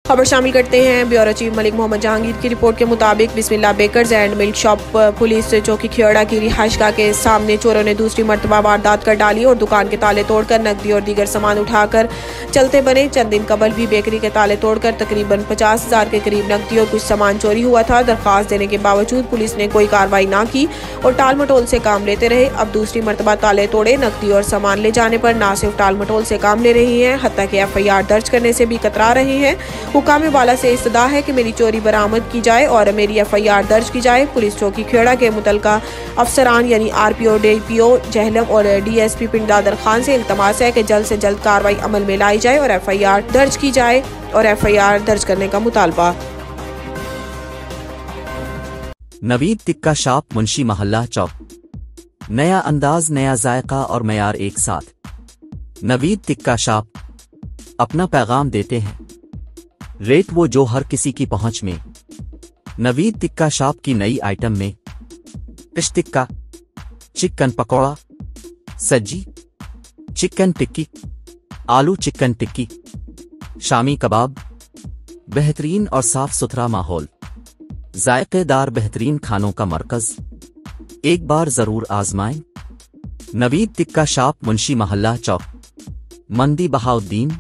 खबर शामिल करते हैं। ब्यूरो चीफ मलिक मोहम्मद जहांगीर की रिपोर्ट के मुताबिक Bismillah bakers and milk shop police चौकी खियोड़ा की रिहाइशगाह के सामने चोरों ने दूसरी मरतबा वारदात कर डाली और दुकान के ताले तोड़कर नकदी और दीगर सामान उठाकर चलते बने। चंद दिन कबल भी बेकरी के ताले तोड़कर तकरीबन 50,000 के करीब नकदी और कुछ सामान चोरी हुआ था। दरख्वास्त देने के बावजूद पुलिस ने कोई कार्रवाई न की और टाल मटोल से काम लेते रहे। अब दूसरी मरतबा ताले तोड़े, नकदी और सामान ले जाने पर न सिर्फ टाल मटोल से काम ले रही हैं, हत्ता कि FIR दर्ज करने से भी कतरा रहे हैं। हुकाम वाला से इस्तदा है कि मेरी चोरी बरामद की जाए और मेरी FIR दर्ज की जाए। पुलिस चौकी खेड़ा के मुतलका अफसरान यानी RPO, DPO जहलम और DSP पिंड दादर खान से इल्तमास है कि जल्द से जल्द कार्रवाई अमल में लाई जाए और FIR दर्ज की जाए और FIR दर्ज करने का मुतालबा। नवीद टिक्का शॉप, मुंशी मोहल्ला चौक। नया अंदाज, नया जायका और मयार एक साथ। नवीद टिक्का शॉप अपना पैगाम देते हैं, रेट वो जो हर किसी की पहुंच में। नवीद टिक्का शॉप की नई आइटम में फिश टिक्का, चिकन पकौड़ा, सज्जी, चिकन टिक्की, आलू चिकन टिक्की, शामी कबाब। बेहतरीन और साफ सुथरा माहौल, जायकेदार बेहतरीन खानों का मरकज, एक बार जरूर आजमाएं। नवीद टिक्का शॉप, मुंशी मोहल्ला चौक, मंदी बहाउद्दीन।